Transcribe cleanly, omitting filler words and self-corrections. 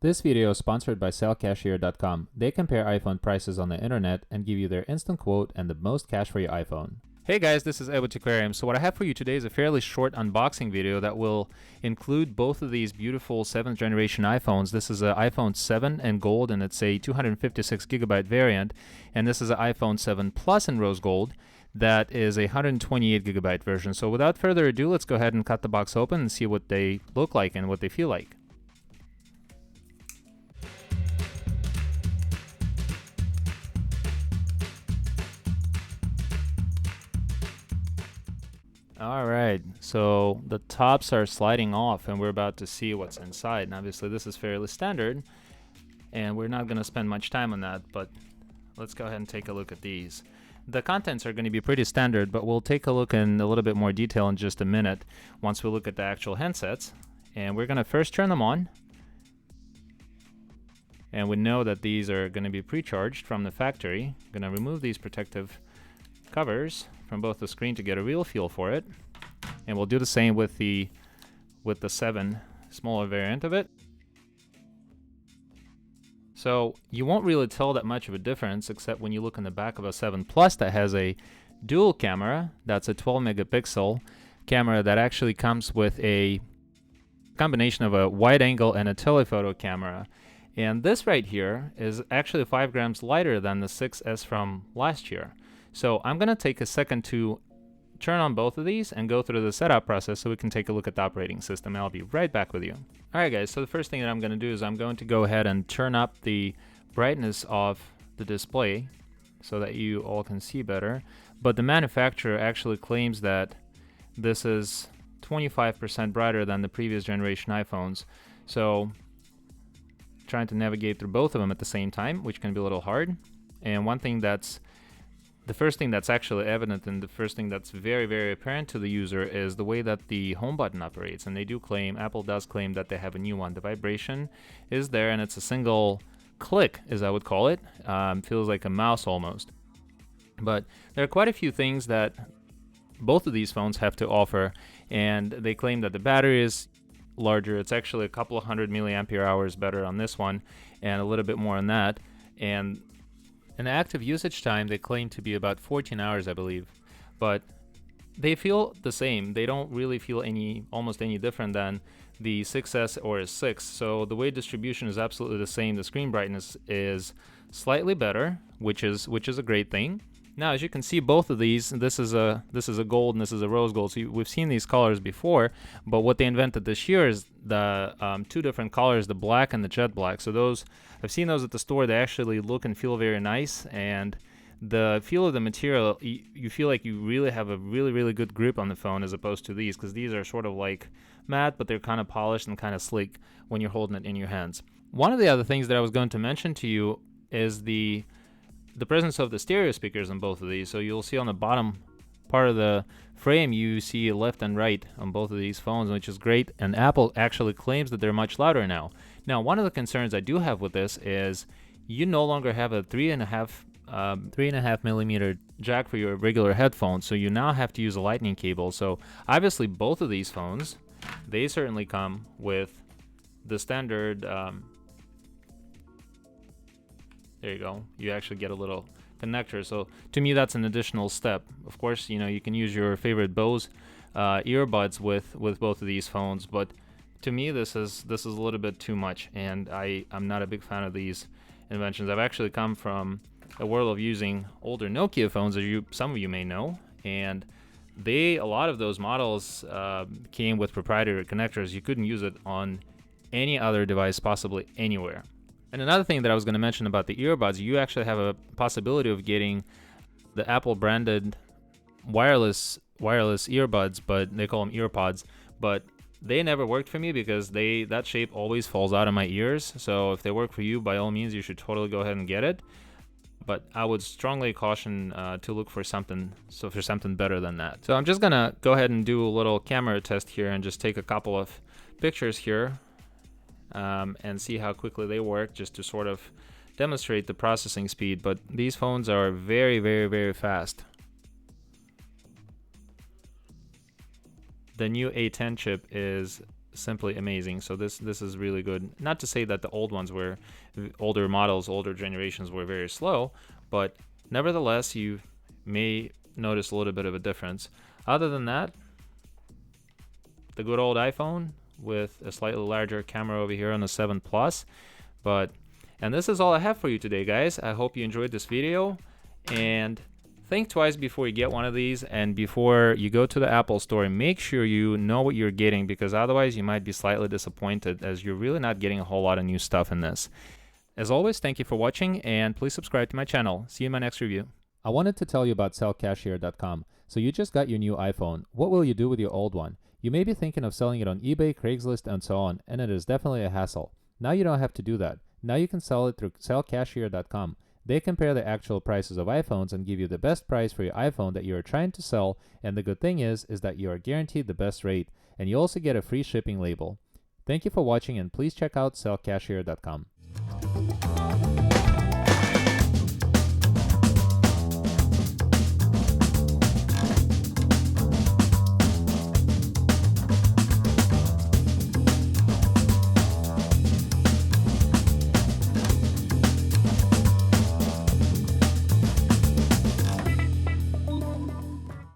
This video is sponsored by sellcashier.com. They compare iPhone prices on the internet and give you their instant quote and the most cash for your iPhone. Hey guys, this is Edward Aquarium. So what I have for you today is a fairly short unboxing video that will include both of these beautiful 7th generation iPhones. This is an iPhone 7 in gold and it's a 256GB variant, and this is an iPhone 7 Plus in rose gold that is a 128GB version. So without further ado, let's go ahead and cut the box open and see what they look like and what they feel like. Alright, so the tops are sliding off and we're about to see what's inside. And obviously this is fairly standard and we're not going to spend much time on that, but let's go ahead and take a look at these. The contents are going to be pretty standard, but we'll take a look in a little bit more detail in just a minute once we look at the actual handsets. And we're going to first turn them on. And we know that these are going to be pre-charged from the factory. I'm going to remove these protective covers from both the screen to get a real feel for it, and we'll do the same with the 7 smaller variant of it. So you won't really tell that much of a difference except when you look in the back of a 7 Plus that has a dual camera. That's a 12 megapixel camera that actually comes with a combination of a wide angle and a telephoto camera. And this right here is actually 5 grams lighter than the 6S from last year. So I'm going to take a second to turn on both of these and go through the setup process so we can take a look at the operating system. I'll be right back with you. Alright guys, so the first thing that I'm going to do is I'm going to go ahead and turn up the brightness of the display so that you all can see better. But the manufacturer actually claims that this is 25% brighter than the previous generation iPhones. So trying to navigate through both of them at the same time, which can be a little hard. And the first thing that's actually evident and the first thing that's very, very apparent to the user is the way that the home button operates. And they do claim, Apple does claim that they have a new one. The vibration is there and it's a single click, as I would call it. Feels like a mouse almost. But there are quite a few things that both of these phones have to offer, and they claim that the battery is larger. It's actually a couple of 100 milliampere hours better on this one and a little bit more on that. And an active usage time they claim to be about 14 hours, I believe, but they feel the same. They don't really feel almost any different than the 6S or 6. So the weight distribution is absolutely the same. The screen brightness is slightly better, which is a great thing. Now, as you can see, both of these, this is a gold and this is a rose gold. So we've seen these colors before, but what they invented this year is the two different colors, the black and the jet black. So those, I've seen those at the store. They actually look and feel very nice, and the feel of the material, you feel like you really have a really good grip on the phone as opposed to these, because these are sort of like matte, but they're kind of polished and kind of sleek when you're holding it in your hands. One of the other things that I was going to mention to you is the presence of the stereo speakers on both of these. So you'll see on the bottom part of the frame, you see left and right on both of these phones, which is great. And Apple actually claims that they're much louder now. Now, one of the concerns I do have with this is you no longer have a 3.5 millimeter jack for your regular headphones. So you now have to use a lightning cable. So obviously both of these phones, they certainly come with the standard, there you go. You actually get a little connector. So to me, that's an additional step. Of course, you know, you can use your favorite Bose earbuds with both of these phones, but to me, this is a little bit too much, and I'm not a big fan of these inventions. I've actually come from a world of using older Nokia phones, as some of you may know, and a lot of those models came with proprietary connectors. You couldn't use it on any other device, possibly anywhere. And another thing that I was going to mention about the earbuds, you actually have a possibility of getting the Apple branded wireless earbuds, but they call them earpods, but they never worked for me because that shape always falls out of my ears. So if they work for you, by all means, you should totally go ahead and get it. But I would strongly caution to look for something better than that. So I'm just going to go ahead and do a little camera test here and just take a couple of pictures here. And see how quickly they work, just to sort of demonstrate the processing speed. But these phones are very fast. The new A10 chip is simply amazing. So this is really good. Not to say that the old ones were, older models, older generations were very slow, but nevertheless, you may notice a little bit of a difference. Other than that, the good old iPhone with a slightly larger camera over here on the 7 Plus. And this is all I have for you today, guys. I hope you enjoyed this video, and think twice before you get one of these, and before you go to the Apple Store, make sure you know what you're getting, because otherwise you might be slightly disappointed, as you're really not getting a whole lot of new stuff in this. As always, thank you for watching, and please subscribe to my channel. See you in my next review. I wanted to tell you about sellcashier.com. So you just got your new iPhone. What will you do with your old one? You may be thinking of selling it on eBay, Craigslist, and so on, and it is definitely a hassle. Now you don't have to do that. Now you can sell it through sellcashier.com. They compare the actual prices of iPhones and give you the best price for your iPhone that you are trying to sell, and the good thing is that you are guaranteed the best rate, and you also get a free shipping label. Thank you for watching, and please check out sellcashier.com.